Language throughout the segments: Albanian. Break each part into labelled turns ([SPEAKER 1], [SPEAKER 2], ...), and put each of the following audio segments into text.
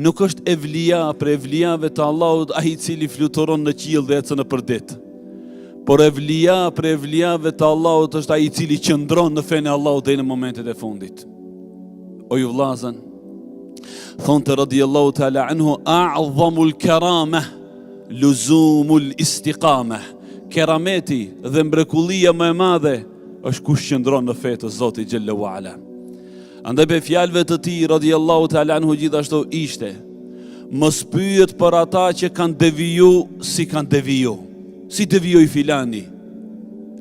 [SPEAKER 1] Nuk është evlia për evliave të Allahut ai cili fluturon në qiell dhe ecën nëpër ditë. Por evlia për evliave të Allahut është ai cili qëndron në fenë e Allahut deri në momentet e fundit. O ju vllazën, thonte radiyallahu ta'ala anhu a'zamul karama luzumul istiqama. Kerameti dhe mrekullia më e madhe është kush qëndron në fetë të Zotit xhallahu ala. Andaj be fjalëve të tij radiyallahu ta'ala anhu gjithashtu ishte: mos pyet për ata që kanë deviju si kanë deviju. Si devijoi filani?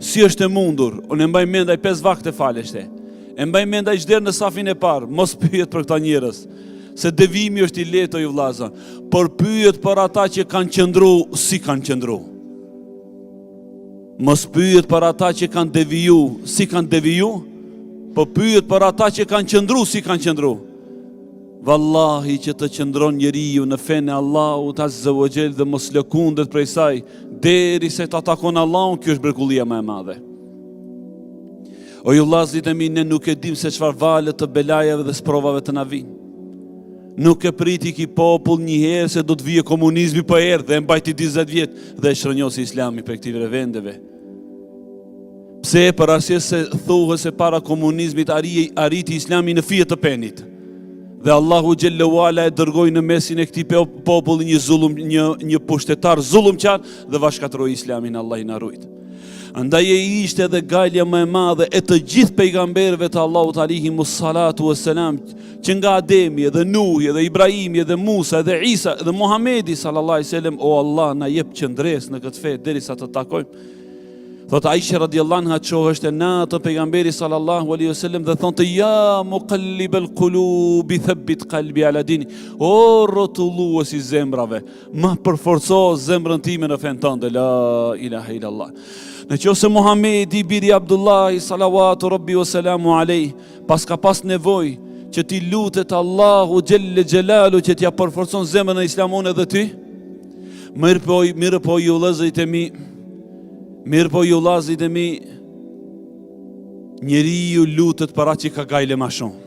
[SPEAKER 1] Si është e mundur? Unë mbaj mend ai 5 vakte faleshte. E mbaj mend ai çdo në safin e parë. Mos pyet për këta njerëz, se devijimi është i lehtë ju vllazë, por pyet për ata që kanë qëndruar si kanë qëndruar. Mos pyet për ata që kanë deviju si kanë deviju, po pyet për ata që kanë qëndruar si kanë qëndruar. Wallahi që të qëndron njeriu në fenë e Allahut Azza wa Jall dhe mos lëkundet prej saj derisa ta takon Allahun, kjo është mrekullia më e madhe. O ju vllazërit e mi, ne nuk e dim se çfarë valet të belajave dhe sprovave të na vijnë. Nuk e priti ki popull një herë se do të vijë komunizmi për herë dhe mbajti 20 vjet dhe e shërnjosi Islami për këtyre vendeve. Pse? Për arsye se thuhet se para komunizmit arriti Islami në fije të penit. Dhe Allahu xhallahu ala e dërgoi në mesin e këtij populli një pushtetar zullumçar dhe bashkatroi Islamin, Allah i na ruajt. Andaj e ishte edhe gajlja më e madhe e të gjithë pejgamberëve të Allahut alayhimus salatu wassalam, që nga Ademi edhe Nuhi edhe Ibrahimi edhe Musa edhe Isa edhe Muhamedi sallallahu alaihi wasallam, o Allah na jep qëndres në këtë fe derisa të takojmë. Thot Aisha radhiyallahu anha çoheshte natë pejgamberi sallallahu alaihi wasallam dhe thonte ja muqallibal qulubi thabbit qalbi ala dini. O rrotulluesi zemrave, ma përforco zemrën time në fen tënde, la ilaha illallah. Nëse Muhamedi biri Abdullah salawatu rabbi wa salamu alayhi pas ka pas nevojë që ti lutet Allahu xhelle xhelalu që t'ja përforcon zemrën e Islamon edhe ty, mirë po ju vëllezërit e mi, njeriu lutet për atë që ka gajle ma shumë.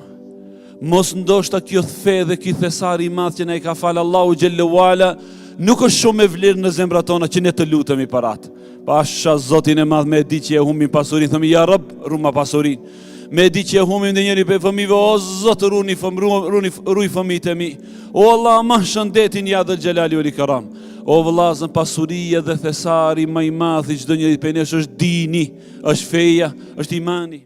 [SPEAKER 1] Mos ndoshta kjo fe dhe ky thesar i madh që na i ka fal Allahu xhallahu ala nuk është shumë e vlerë në zemrat tona që ne të lutemi për atë. Pasha Zotin e madh, me di që e humbim pasurinë, themi ja Rabb, ruma pasurinë. Me di që e humbim ndonjëri për fëmijëve, o Zot ruaj fëmijët e mi. O Allah, ma shëndetin ja dhe xhelali ul ikram. O vëllazën, pasuria dhe thesari më i madh i çdo njeri prej nesh është dini, është feja, është imani.